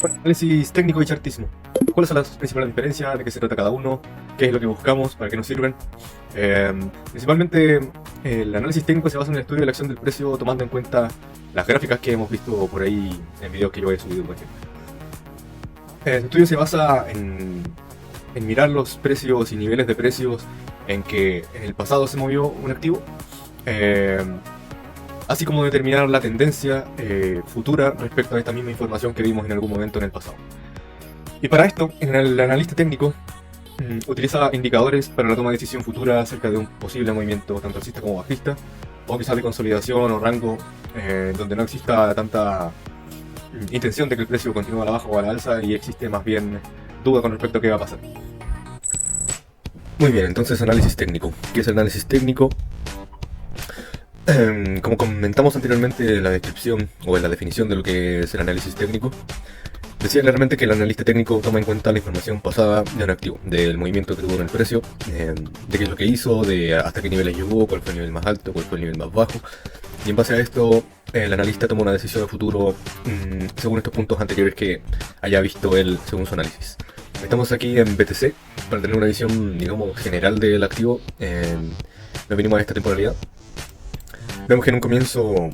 Bueno, análisis técnico y chartismo. ¿Cuáles son las principales diferencias? ¿De qué se trata cada uno? ¿Qué es lo que buscamos? ¿Para qué nos sirven? Principalmente, el análisis técnico se basa en el estudio de la acción del precio tomando en cuenta las gráficas que hemos visto por ahí en videos que yo he subido, por ejemplo. El estudio se basa en mirar los precios y niveles de precios en que en el pasado se movió un activo, eh, así como determinar la tendencia futura respecto a esta misma información que vimos en algún momento en el pasado. Y para esto, en el analista técnico utiliza indicadores para la toma de decisión futura acerca de un posible movimiento tanto alcista como bajista, o quizás de consolidación o rango, donde no exista tanta intención de que el precio continúe a la baja o a la alza y existe más bien duda con respecto a qué va a pasar. Muy bien, entonces análisis técnico. ¿Qué es el análisis técnico? Como comentamos anteriormente en la descripción o en la definición de lo que es el análisis técnico, decía claramente que el analista técnico toma en cuenta la información pasada de un activo, del movimiento que tuvo en el precio, de qué es lo que hizo, de hasta qué niveles llegó, cuál fue el nivel más alto, cuál fue el nivel más bajo, y en base a esto el analista toma una decisión de futuro según estos puntos anteriores que haya visto él según su análisis. Estamos aquí en BTC para tener una visión, digamos, general del activo. Lo vinimos a esta temporalidad. Vemos que en un comienzo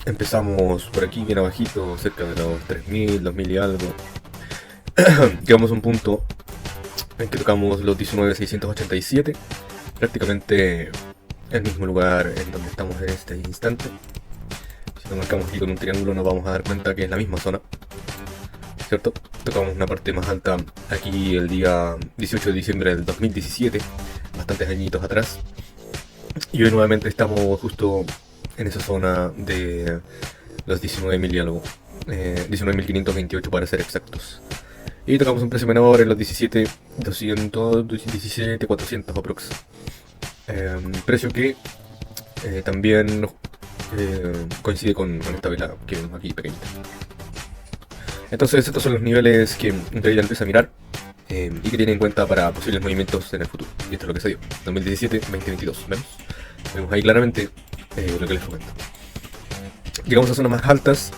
empezamos por aquí bien abajito, cerca de los 3000, 2000 y algo. Llegamos a un punto en que tocamos los 19,687, prácticamente el mismo lugar en donde estamos en este instante. Si lo marcamos aquí con un triángulo nos vamos a dar cuenta que es la misma zona, ¿cierto? Tocamos una parte más alta aquí el día 18 de diciembre del 2017, bastantes añitos atrás. Y hoy nuevamente estamos justo en esa zona de los 19.000 y algo, 19.528 para ser exactos. Y tocamos un precio menor en los 17.200, 17.400 aprox. Precio que también coincide con esta vela que vemos aquí pequeñita. Entonces estos son los niveles que un trader empieza a mirar y que tiene en cuenta para posibles movimientos en el futuro. Y esto es lo que se dio, 2017-2022, vemos ahí claramente lo que les comento. Llegamos a zonas más altas,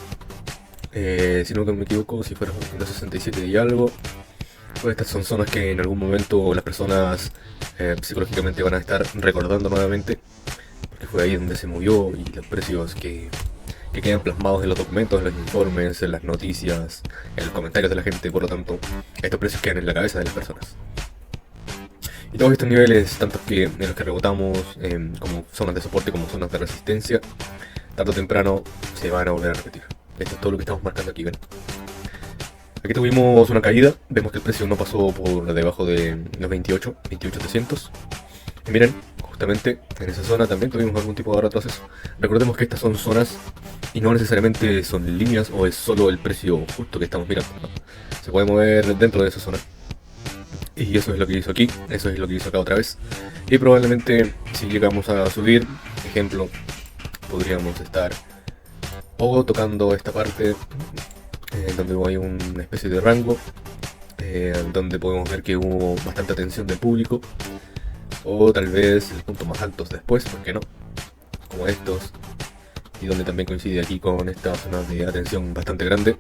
si no me equivoco, si fueron 267 y algo. Pues estas son zonas que en algún momento las personas psicológicamente van a estar recordando nuevamente, porque fue ahí donde se movió y los precios que quedan plasmados en los documentos, en los informes, en las noticias, en los comentarios de la gente. Por lo tanto, estos precios quedan en la cabeza de las personas. Y todos estos niveles, tanto en los que rebotamos, como zonas de soporte como zonas de resistencia, tarde o temprano se van a volver a repetir. Esto es todo lo que estamos marcando aquí, ¿ven? Aquí tuvimos una caída, vemos que el precio no pasó por debajo de los 28.300. Y miren, justamente en esa zona también tuvimos algún tipo de retroceso. Recordemos que estas son zonas y no necesariamente son líneas o es solo el precio justo que estamos mirando, ¿no? Se puede mover dentro de esa zona. Y eso es lo que hizo aquí, eso es lo que hizo acá otra vez. Y probablemente si llegamos a subir, ejemplo, podríamos estar o tocando esta parte donde hay una especie de rango, donde podemos ver que hubo bastante atención del público, o tal vez el punto más altos después, ¿por qué no? Como estos, y donde también coincide aquí con esta zona de atención bastante grande.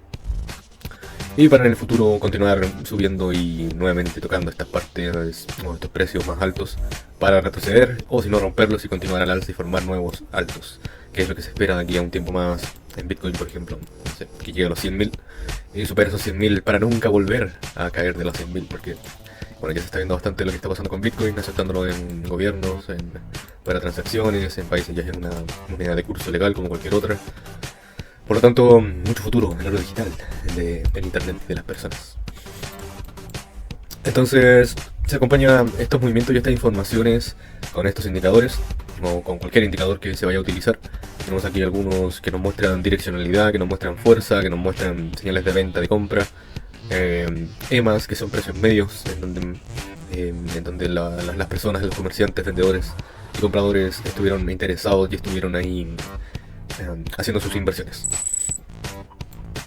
Y para en el futuro continuar subiendo y nuevamente tocando estas partes o estos precios más altos para retroceder, o si no romperlos y continuar al alza y formar nuevos altos, que es lo que se espera de aquí a un tiempo más en Bitcoin, por ejemplo, no sé, que llegue a los 100.000 y supere esos 100.000 para nunca volver a caer de los 100.000, porque bueno, ya se está viendo bastante lo que está pasando con Bitcoin, aceptándolo en gobiernos, para transacciones, en países ya es una moneda de curso legal como cualquier otra. Por lo tanto, mucho futuro en el oro digital del internet de las personas. Entonces, se acompaña estos movimientos y estas informaciones con estos indicadores, o con cualquier indicador que se vaya a utilizar. Tenemos aquí algunos que nos muestran direccionalidad, que nos muestran fuerza, que nos muestran señales de venta, de compra. EMAs, que son precios medios, en donde las personas, los comerciantes, vendedores y compradores estuvieron interesados y estuvieron ahí haciendo sus inversiones.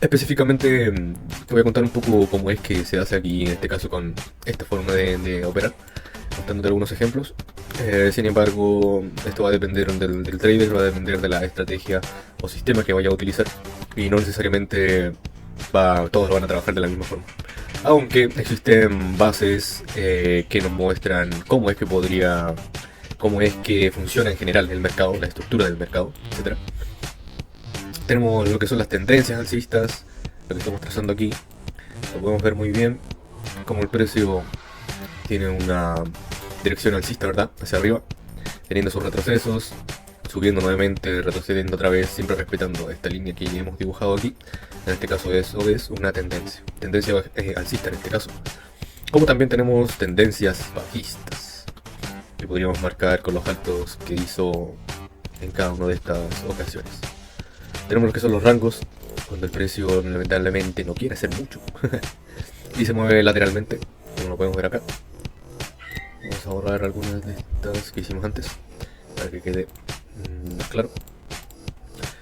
Específicamente te voy a contar un poco cómo es que se hace aquí en este caso con esta forma de operar, mostrándote algunos ejemplos. Sin embargo, esto va a depender del trader, va a depender de la estrategia o sistema que vaya a utilizar, y no necesariamente todos van a trabajar de la misma forma. Aunque existen bases que nos muestran cómo es que funciona en general el mercado, la estructura del mercado, etc. Tenemos lo que son las tendencias alcistas, lo que estamos trazando aquí. Lo podemos ver muy bien, como el precio tiene una dirección alcista, ¿verdad? Hacia arriba, teniendo sus retrocesos, subiendo nuevamente, retrocediendo otra vez, siempre respetando esta línea que hemos dibujado aquí. En este caso eso es una tendencia alcista en este caso. Como también tenemos tendencias bajistas, que podríamos marcar con los altos que hizo en cada una de estas ocasiones. Tenemos lo que son los rangos, cuando el precio lamentablemente no quiere hacer mucho y se mueve lateralmente, como lo podemos ver acá. Vamos a borrar algunas de estas que hicimos antes para que quede más claro.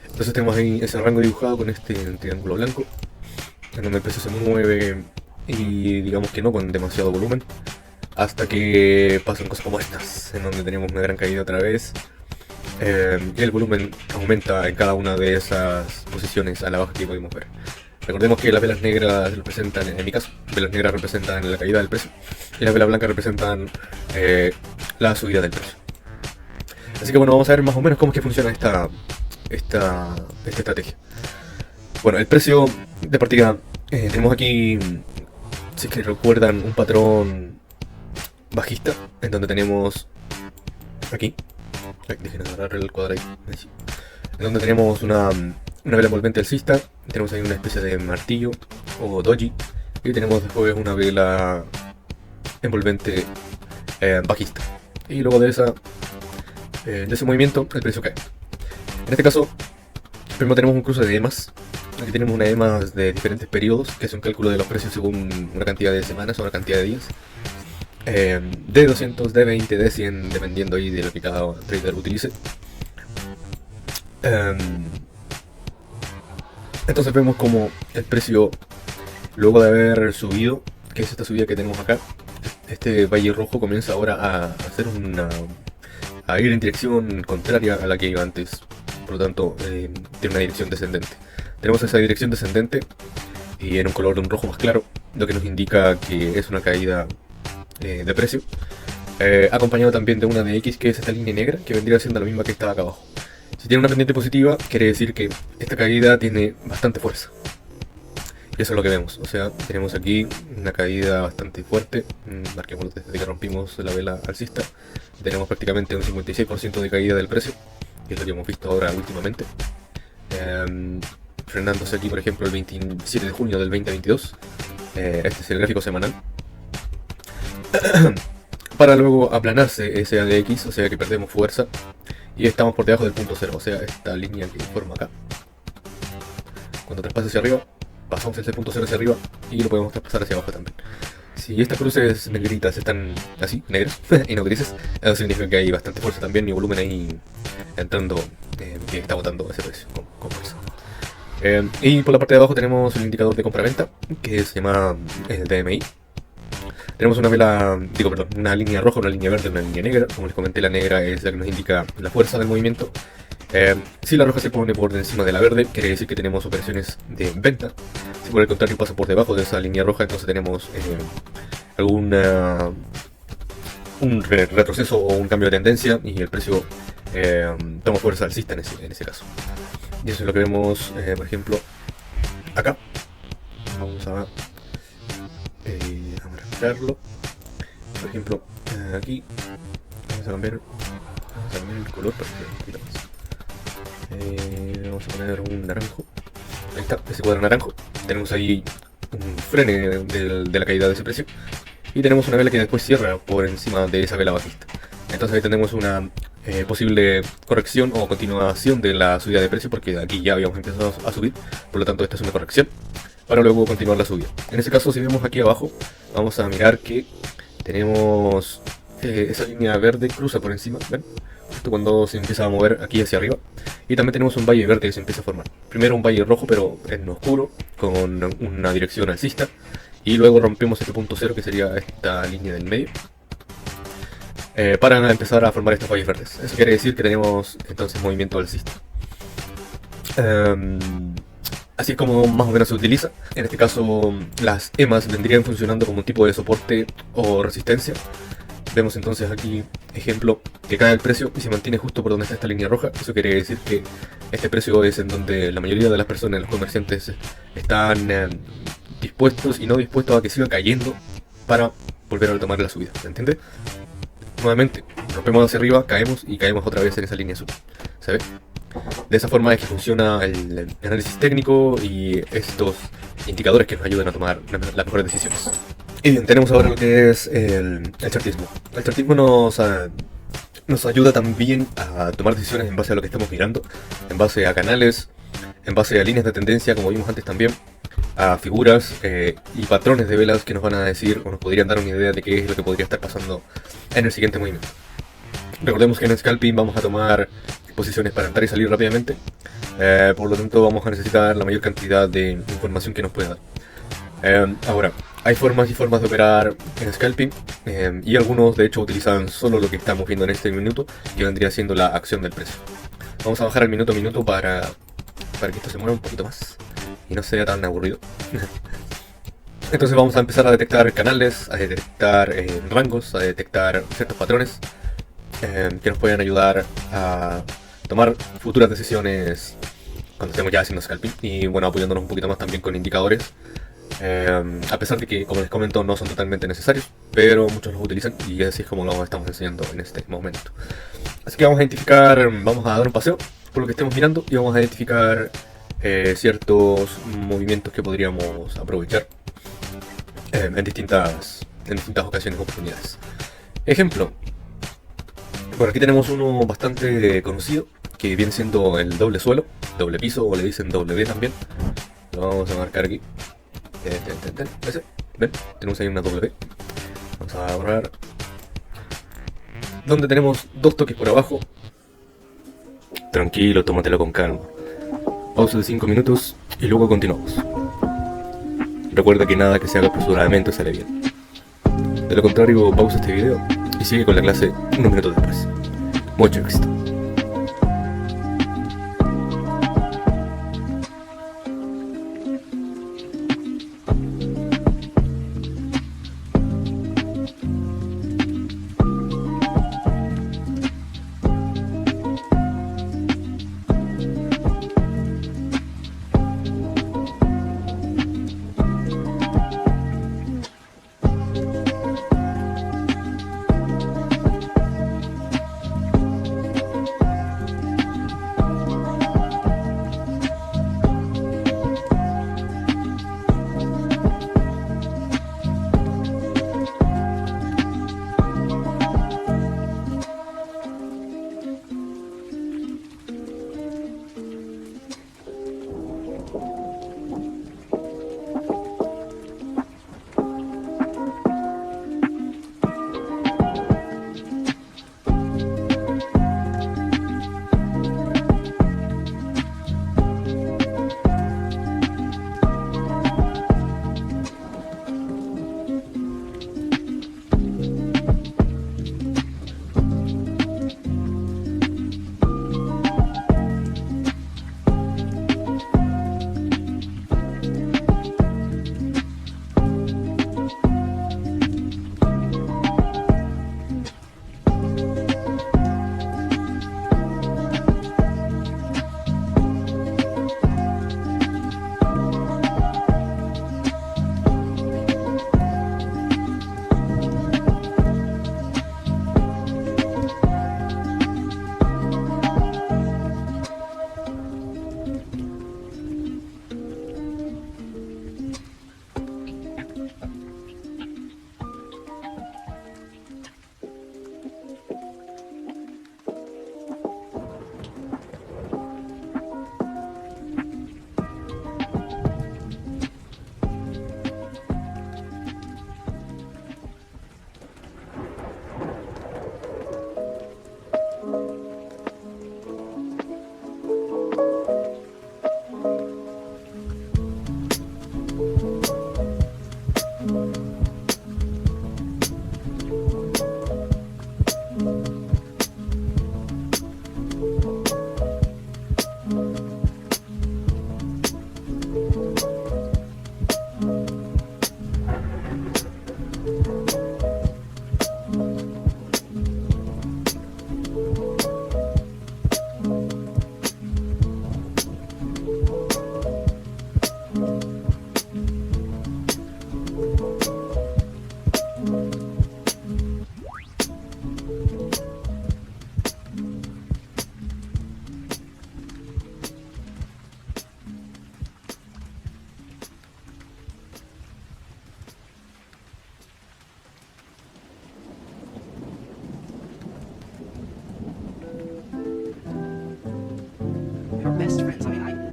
Entonces tenemos ahí ese rango dibujado con este triángulo blanco, en donde el precio se mueve y digamos que no con demasiado volumen, hasta que pasan cosas como estas, en donde tenemos una gran caída otra vez. El volumen aumenta en cada una de esas posiciones a la baja que podemos ver. Recordemos que las velas negras representan, en mi caso, velas negras representan la caída del precio y las velas blancas representan la subida del precio. Así que bueno, vamos a ver más o menos cómo es que funciona esta estrategia. Bueno, el precio de partida, tenemos aquí, si es que recuerdan, un patrón bajista, en donde tenemos aquí, dejen agarrar el cuadradito, en donde tenemos una vela envolvente alcista, tenemos ahí una especie de martillo o doji, y tenemos después una vela envolvente bajista, y luego de ese movimiento el precio cae. En este caso, primero tenemos un cruce de EMAs. Aquí tenemos una EMAs de diferentes periodos, que es un cálculo de los precios según una cantidad de semanas o una cantidad de días. De 200, de 20, de 100, dependiendo ahí de lo que cada trader utilice. Entonces vemos como el precio, luego de haber subido, que es esta subida que tenemos acá, este valle rojo comienza ahora a ir en dirección contraria a la que iba antes. Por lo tanto, tiene una dirección descendente. Tenemos esa dirección descendente y en un color de un rojo más claro, lo que nos indica que es una caída de precio, acompañado también de una de X, que es esta línea negra, que vendría siendo la misma que estaba acá abajo. Si tiene una pendiente positiva, quiere decir que esta caída tiene bastante fuerza. Y eso es lo que vemos. O sea, tenemos aquí una caída bastante fuerte. Marquémoslo desde que rompimos la vela alcista. Tenemos prácticamente un 56% de caída del precio, que es lo que hemos visto ahora últimamente. Frenándose aquí, por ejemplo, el 27 de junio del 2022. Este es el gráfico semanal. Para luego aplanarse ese ADX, o sea que perdemos fuerza. Y estamos por debajo del punto cero, o sea, esta línea que forma acá. Cuando traspase hacia arriba, pasamos ese punto cero hacia arriba y lo podemos traspasar hacia abajo también. Si estas cruces negritas están así, negras y no grises, eso significa que hay bastante fuerza también y volumen ahí entrando, que está botando ese precio con fuerza. Y por la parte de abajo tenemos el indicador de compra-venta, que se llama DMI. Tenemos una línea roja, una línea verde, una línea negra. Como les comenté, la negra es la que nos indica la fuerza del movimiento. Si la roja se pone por encima de la verde, quiere decir que tenemos operaciones de venta. Si por el contrario pasa por debajo de esa línea roja, entonces tenemos un retroceso o un cambio de tendencia y el precio toma fuerza alcista en ese caso. Y eso es lo que vemos, por ejemplo, acá. Vamos a marcarlo. Por ejemplo, aquí vamos a cambiar el color para que un poquito más. Vamos a poner un naranjo. Ahí está, ese cuadro naranjo. Tenemos ahí un frene de la caída de ese precio. Y tenemos una vela que después cierra por encima de esa vela bajista. Entonces ahí tenemos una posible corrección o continuación de la subida de precio, porque aquí ya habíamos empezado a subir. Por lo tanto, esta es una corrección para luego continuar la subida. En este caso, si vemos aquí abajo, vamos a mirar que tenemos esa línea verde cruza por encima, ¿ven? Justo cuando se empieza a mover aquí hacia arriba. Y también tenemos un valle verde que se empieza a formar. Primero un valle rojo, pero en oscuro, con una dirección alcista. Y luego rompemos este punto cero, que sería esta línea del medio, para empezar a formar estos valles verdes. Eso quiere decir que tenemos entonces movimiento alcista. Así es como más o menos se utiliza. En este caso, las EMAs vendrían funcionando como un tipo de soporte o resistencia. Vemos entonces aquí, ejemplo, que cae el precio y se mantiene justo por donde está esta línea roja. Eso quiere decir que este precio es en donde la mayoría de las personas, los comerciantes, están dispuestos y no dispuestos a que siga cayendo para volver a retomar la subida. ¿Se entiende? Nuevamente, rompemos hacia arriba, caemos y caemos otra vez en esa línea azul. ¿Se ve? De esa forma es que funciona el análisis técnico y estos indicadores que nos ayudan a tomar las mejores decisiones. Y bien, tenemos ahora lo que es el chartismo. El chartismo nos ayuda también a tomar decisiones en base a lo que estamos mirando, en base a canales, en base a líneas de tendencia, como vimos antes también, a figuras y patrones de velas que nos van a decir o nos podrían dar una idea de qué es lo que podría estar pasando en el siguiente movimiento. Recordemos que en scalping vamos a tomar posiciones para entrar y salir rápidamente, por lo tanto vamos a necesitar la mayor cantidad de información que nos pueda dar. Ahora, hay formas y formas de operar en scalping y algunos de hecho utilizan solo lo que estamos viendo en este minuto, que vendría siendo la acción del precio. Vamos a bajar el minuto a minuto para que esto se mueva un poquito más y no sea tan aburrido. Entonces vamos a empezar a detectar canales, a detectar rangos, a detectar ciertos patrones que nos pueden ayudar a tomar futuras decisiones cuando estemos ya haciendo scalping y bueno, apoyándonos un poquito más también con indicadores, a pesar de que, como les comento, no son totalmente necesarios, pero muchos los utilizan y así es como lo estamos enseñando en este momento. Así que vamos a identificar, vamos a dar un paseo por lo que estemos mirando y vamos a identificar ciertos movimientos que podríamos aprovechar en distintas ocasiones o oportunidades. Ejemplo, por aquí tenemos uno bastante conocido que viene siendo el doble suelo, doble piso o le dicen doble B también. Lo vamos a marcar aquí. Ese, ven, tenemos ahí una doble B. Vamos a borrar. Donde tenemos dos toques por abajo. Tranquilo, tómatelo con calma. Pausa de 5 minutos y luego continuamos. Recuerda que nada que se haga apresuradamente sale bien. De lo contrario, pausa este video y sigue con la clase unos minutos después. Mucho éxito.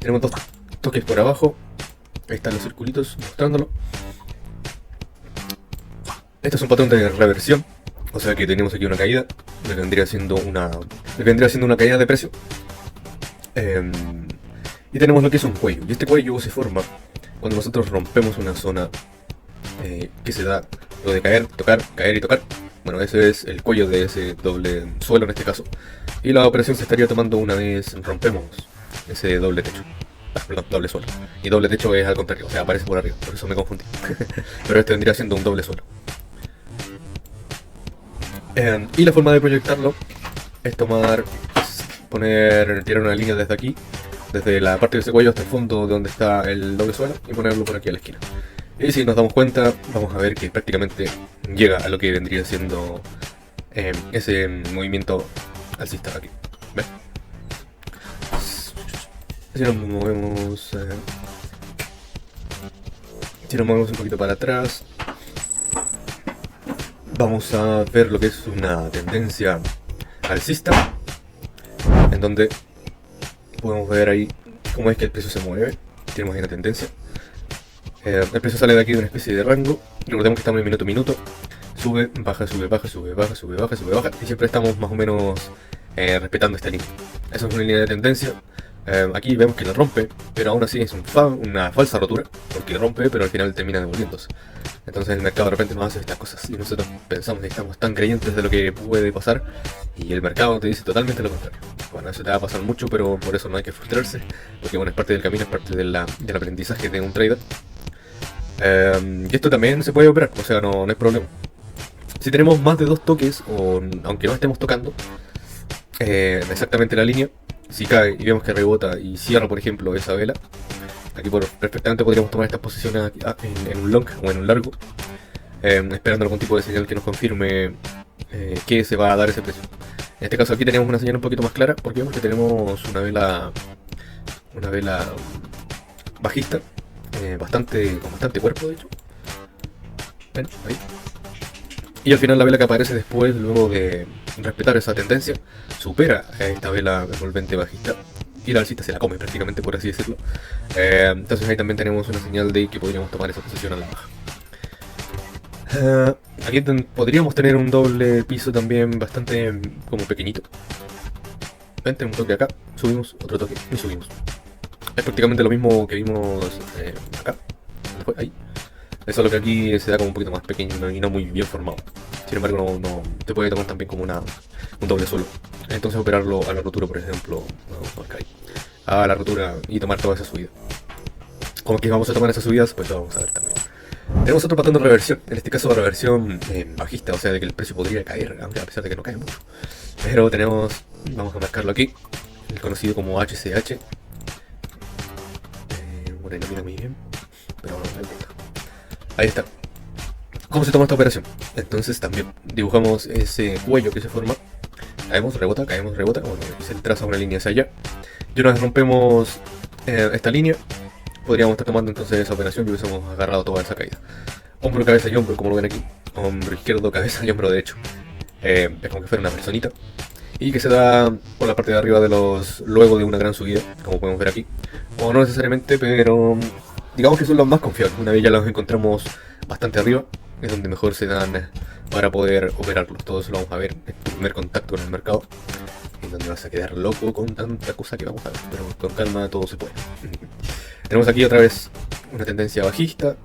Tenemos dos toques por abajo. Ahí están los circulitos mostrándolo. Este es un patrón de reversión, o sea que tenemos aquí una caída, lo que vendría siendo una caída de precio. Y tenemos lo que es un cuello, y este cuello se forma cuando nosotros rompemos una zona que se da lo de caer, tocar, caer y tocar. Bueno, ese es el cuello de ese doble suelo en este caso. Y la operación se estaría tomando una vez rompemos ese doble techo. Perdón, doble suelo. Y doble techo es al contrario, o sea, aparece por arriba, por eso me confundí. Pero este vendría siendo un doble suelo. Y la forma de proyectarlo es tirar una línea desde aquí, desde la parte de ese cuello hasta el fondo de donde está el doble suelo, y ponerlo por aquí a la esquina. Y si nos damos cuenta, vamos a ver que prácticamente llega a lo que vendría siendo ese movimiento alcista aquí. ¿Ves? Si nos movemos un poquito para atrás, vamos a ver lo que es una tendencia alcista, en donde podemos ver ahí cómo es que el precio se mueve. Tenemos ahí una tendencia. El precio sale de aquí de una especie de rango. Recordemos que estamos en minuto a minuto. Sube, baja, sube, baja, sube, baja, sube, baja, sube, baja. Y siempre estamos más o menos respetando esta línea. Esa es una línea de tendencia. Aquí vemos que la rompe, pero aún así es una falsa rotura, porque rompe, pero al final termina devolviéndose. Entonces el mercado de repente nos hace estas cosas y nosotros pensamos que estamos tan creyentes de lo que puede pasar y el mercado te dice totalmente lo contrario. Bueno, eso te va a pasar mucho, pero por eso no hay que frustrarse, porque bueno, es parte del camino, es parte del aprendizaje de un trader. Y esto también se puede operar, o sea, no hay problema. Si tenemos más de dos toques, o aunque no estemos tocando exactamente la línea, si cae y vemos que rebota y cierra, por ejemplo, esa vela, aquí perfectamente podríamos tomar estas posiciones en un long o en un largo, esperando algún tipo de señal que nos confirme que se va a dar ese precio. En este caso aquí tenemos una señal un poquito más clara, ¿por qué? Porque tenemos una vela bajista, con bastante cuerpo de hecho. ¿Ven? Ahí. Y al final la vela que aparece después, luego de respetar esa tendencia, supera a esta vela envolvente bajista y la alcista se la come prácticamente, por así decirlo. Entonces ahí también tenemos una señal de que podríamos tomar esa posición a la baja. Aquí podríamos tener un doble piso también bastante como pequeñito. Ven, tenemos un toque acá, subimos, otro toque y subimos. Es prácticamente lo mismo que vimos acá. Después, ahí. Eso es lo que aquí se da como un poquito más pequeño y no muy bien formado. Sin embargo, no te puede tomar también como un doble suelo. Entonces operarlo a la rotura, por ejemplo, a la rotura y tomar toda esa subida. Como que vamos a tomar esas subidas, pues lo vamos a ver también. Tenemos otro patrón de reversión, en este caso reversión bajista, o sea de que el precio podría caer, a pesar de que no cae mucho. Pero vamos a marcarlo aquí, el conocido como HCH. Bueno, ahí no mira muy bien, pero no importa. Ahí está. ¿Cómo se toma esta operación? Entonces también dibujamos ese cuello que se forma. Caemos, rebota, bueno, y se traza una línea hacia allá. Y una vez rompemos esta línea, podríamos estar tomando entonces esa operación y hubiésemos agarrado toda esa caída. Hombro, cabeza y hombro, como lo ven aquí. Hombro izquierdo, cabeza y hombro derecho. Es como que fuera una personita. Y que se da por la parte de arriba luego de una gran subida, como podemos ver aquí. O no necesariamente, pero digamos que son los más confiables. Una vez ya los encontramos bastante arriba, es donde mejor se dan para poder operarlos. Todo eso lo vamos a ver en tu primer contacto con el mercado, en donde vas a quedar loco con tanta cosa que vamos a ver, pero con calma todo se puede. Tenemos aquí otra vez una tendencia bajista.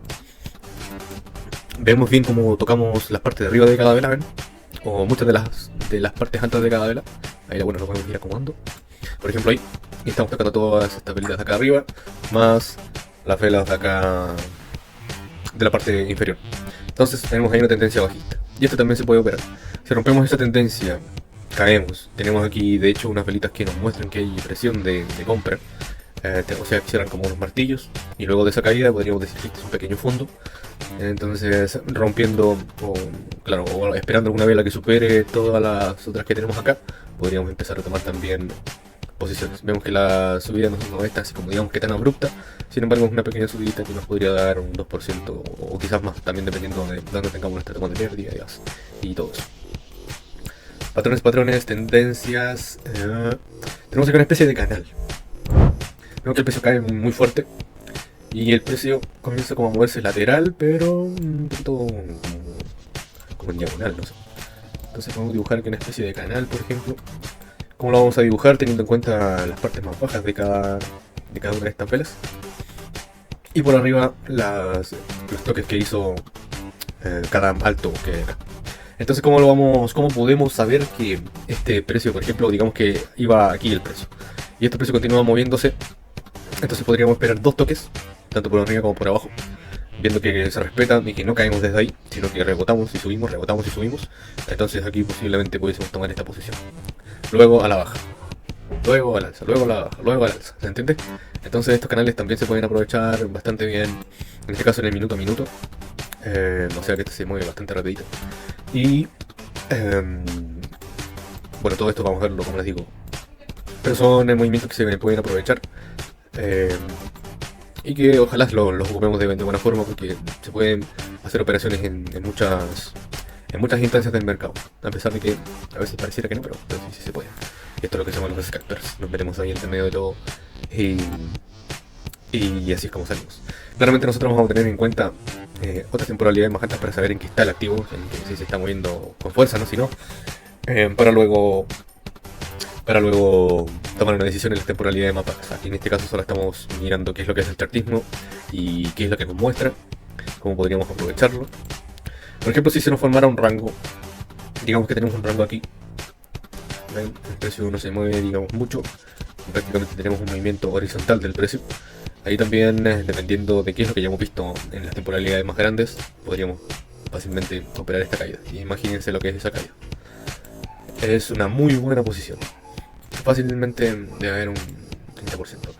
Vemos bien cómo tocamos las partes de arriba de cada vela, ¿ven? O muchas de las partes altas de cada vela. Ahí bueno, lo podemos ir acomodando. Por ejemplo ahí, estamos tocando todas estas velitas de acá arriba, más las velas de acá de la parte inferior. Entonces tenemos ahí una tendencia bajista. Y esto también se puede operar. Si rompemos esa tendencia, caemos. Tenemos aquí de hecho unas velitas que nos muestran que hay presión de compra. O sea, que cierran como unos martillos. Y luego de esa caída podríamos decir que este es un pequeño fondo. Entonces rompiendo o esperando alguna vela que supere todas las otras que tenemos acá, podríamos empezar a tomar también posiciones. Vemos que la subida no está así como digamos que tan abrupta, sin embargo es una pequeña subida que nos podría dar un 2% o quizás más, también dependiendo de dónde tengamos nuestra toma de pérdidas y todo eso. Patrones, tendencias. Tenemos aquí una especie de canal. Vemos que el precio cae muy fuerte y el precio comienza como a moverse lateral, pero un poquito como en diagonal, no sé. Entonces podemos dibujar aquí una especie de canal, por ejemplo. ¿Cómo lo vamos a dibujar teniendo en cuenta las partes más bajas de cada una de estas velas? Y por arriba los toques que hizo cada alto que era. Entonces, ¿cómo podemos saber que este precio, por ejemplo, digamos que iba aquí el precio, y este precio continúa moviéndose? Entonces podríamos esperar dos toques, tanto por arriba como por abajo, viendo que se respetan y que no caemos desde ahí, sino que rebotamos y subimos, rebotamos y subimos. Entonces aquí posiblemente pudiésemos tomar esta posición. Luego a la baja, luego al alza, luego a la baja, luego al alza, ¿se entiende? Entonces estos canales también se pueden aprovechar bastante bien, en este caso en el minuto a minuto, o sea que este se mueve bastante rapidito. Y bueno, todo esto vamos a verlo, como les digo, pero son movimientos que se pueden aprovechar, y que ojalá los ocupemos de buena forma, porque se pueden hacer operaciones en muchas instancias del mercado, a pesar de que a veces pareciera que no, pero sí se puede. Y esto es lo que se llaman los scalpers. Nos metemos ahí en medio de todo y así es como salimos. Claramente nosotros vamos a tener en cuenta otras temporalidades más altas para saber en qué está el activo, en que si se está moviendo con fuerza, no, si no, para luego tomar una decisión en las temporalidades más bajas. Aquí en este caso solo estamos mirando qué es lo que es el chartismo y qué es lo que nos muestra, cómo podríamos aprovecharlo. Por ejemplo, si se nos formara un rango, digamos que tenemos un rango aquí, ¿ven? El precio no se mueve, digamos, mucho, prácticamente tenemos un movimiento horizontal del precio. Ahí también, dependiendo de qué es lo que ya hemos visto en las temporalidades más grandes, podríamos fácilmente operar esta caída. Y imagínense lo que es esa caída. Es una muy buena posición. Fácilmente debe haber un 30%.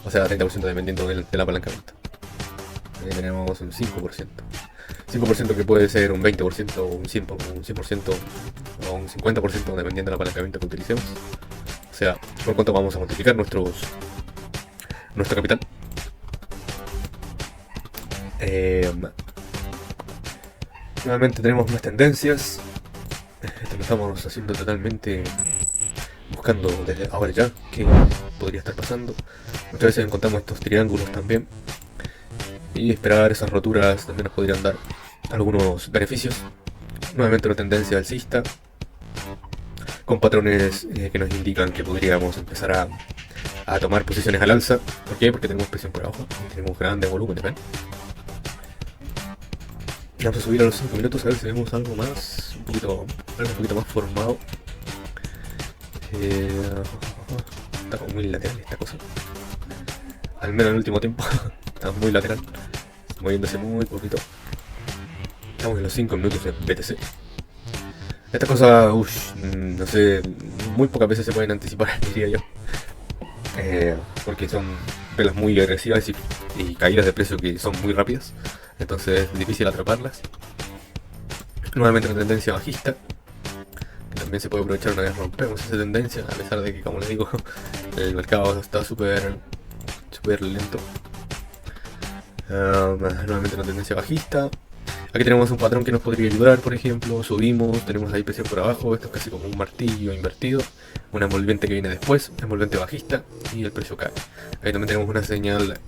O sea, 30% dependiendo del apalancamiento. Ahí tenemos un 5%. 5% que puede ser un 20%, un 100% o un 50% dependiendo del apalancamiento que utilicemos. O sea, por cuánto vamos a multiplicar nuestro capital. Nuevamente tenemos más tendencias. Esto lo estamos haciendo totalmente buscando desde ahora ya qué podría estar pasando. Muchas veces encontramos estos triángulos también, y esperar esas roturas también nos podrían dar algunos beneficios. Nuevamente una tendencia alcista con patrones que nos indican que podríamos empezar a tomar posiciones al alza. ¿Por qué? Porque tenemos presión por abajo, tenemos grandes volúmenes, ¿ven? Vamos a subir a los 5 minutos a ver si vemos algo más, un poquito más formado. Está como muy lateral esta cosa, al menos en el último tiempo. Está muy lateral, moviéndose muy poquito. Estamos en los 5 minutos de BTC. Estas cosas, no sé, muy pocas veces se pueden anticipar, diría yo, porque son velas muy agresivas y caídas de precio que son muy rápidas, entonces es difícil atraparlas. Nuevamente una tendencia bajista, que también se puede aprovechar una vez rompemos esa tendencia, a pesar de que, como les digo, el mercado está súper lento. Nuevamente una tendencia bajista. Aquí tenemos un patrón que nos podría ayudar, por ejemplo, subimos, tenemos ahí presión por abajo, esto es casi como un martillo invertido, una envolvente que viene después, envolvente bajista, y el precio cae. Ahí también tenemos una señal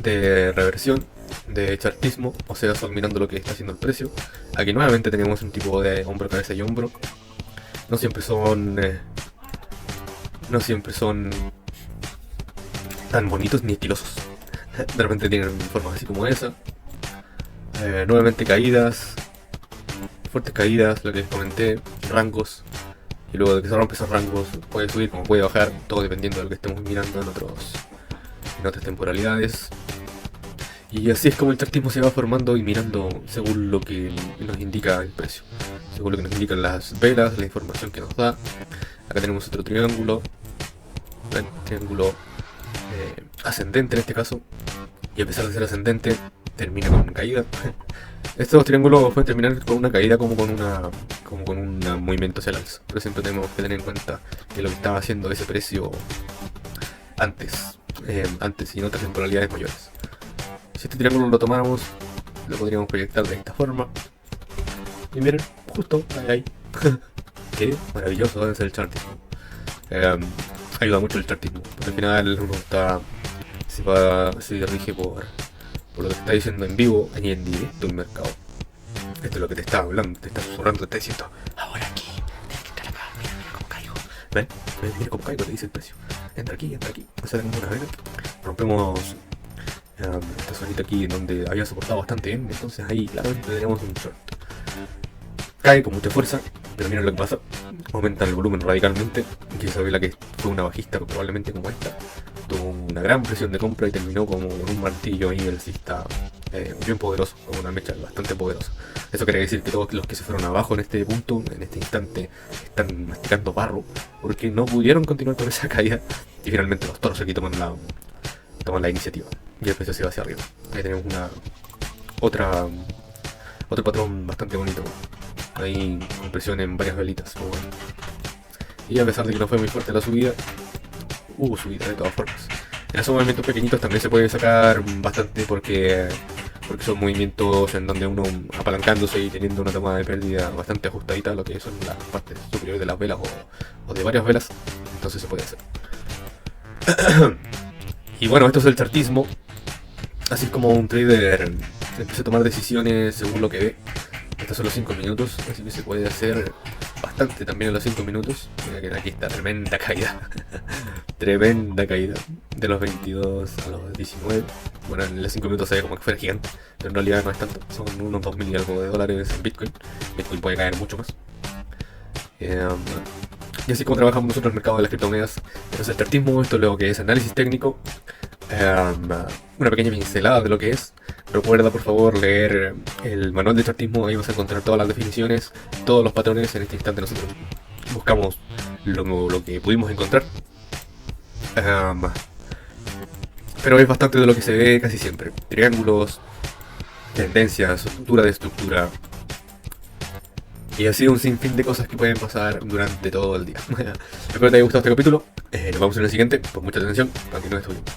de reversión, de chartismo, o sea, solo mirando lo que está haciendo el precio. Aquí nuevamente tenemos un tipo de hombro, cabeza y hombro. No siempre son tan bonitos ni estilosos. De repente tienen formas así como esa. Nuevamente caídas, fuertes caídas, lo que les comenté, rangos, y luego de que se rompen esos rangos puede subir como puede bajar, todo dependiendo de lo que estemos mirando en otras temporalidades. Y así es como el chartismo se va formando y mirando según lo que nos indica el precio, según lo que nos indican las velas, la información que nos da. Acá tenemos otro triángulo, triángulo ascendente en este caso, y a pesar de ser ascendente termina con una caída. Estos triángulos pueden terminar con una caída como con un movimiento hacia el alza, pero siempre tenemos que tener en cuenta que lo que estaba haciendo ese precio antes y en otras temporalidades mayores. Si este triángulo lo tomáramos, lo podríamos proyectar de esta forma, y miren, justo ahí. Qué maravilloso debe ser el charting. ayuda mucho el chartismo, porque al final uno se rige por lo que te está diciendo en vivo y en directo el mercado. Esto es lo que te está hablando, te está susurrando, te está diciendo, ahora aquí, tienes que entrar acá, mira, mira cómo caigo. ¿Ven? Mira cómo caigo, te dice el precio. Entra aquí, entra aquí. O sea, como una vez rompemos esta zonita aquí en donde había soportado bastante bien, entonces ahí claramente tenemos un short. Cae con mucha fuerza, pero miren lo que pasa. Aumenta el volumen radicalmente, que esa vela que fue una bajista probablemente como esta. Tuvo una gran presión de compra y terminó como con un martillo ahí alcista bien poderoso, con una mecha bastante poderosa. Eso quiere decir que todos los que se fueron abajo en este punto, en este instante, están masticando barro, porque no pudieron continuar con esa caída. Y finalmente los toros aquí toman la iniciativa y el precio se va hacia arriba. Ahí tenemos otro patrón bastante bonito. Ahí con presión en varias velitas. Muy bueno. Y a pesar de que no fue muy fuerte la subida, hubo subida de todas formas. En esos movimientos pequeñitos también se puede sacar bastante porque son movimientos en donde uno apalancándose y teniendo una toma de pérdida bastante ajustadita a lo que son las partes superiores de las velas o de varias velas, entonces se puede hacer. Y bueno, esto es el chartismo. Así es como un trader empieza a tomar decisiones según lo que ve. Estos son los 5 minutos, así que se puede hacer bastante también en los 5 minutos. Mira que aquí está, tremenda caída. Tremenda caída. De los 22 a los 19. Bueno, en los 5 minutos se ve como que fuera gigante, pero en realidad no es tanto. Son unos 2000 y algo de dólares en Bitcoin. Bitcoin puede caer mucho más. Y así como trabajamos nosotros en el mercado de las criptomonedas. Esto es el chartismo, esto es lo que es análisis técnico. Una pequeña pincelada de lo que es. Recuerda por favor leer el manual de chartismo, ahí vas a encontrar todas las definiciones, todos los patrones. En este instante nosotros buscamos lo que pudimos encontrar. Pero es bastante de lo que se ve casi siempre. Triángulos, tendencias, estructura de estructura. Y así un sinfín de cosas que pueden pasar durante todo el día. Espero que te haya gustado este capítulo. Nos vemos en el siguiente. Por mucha atención. Continúa estudiando.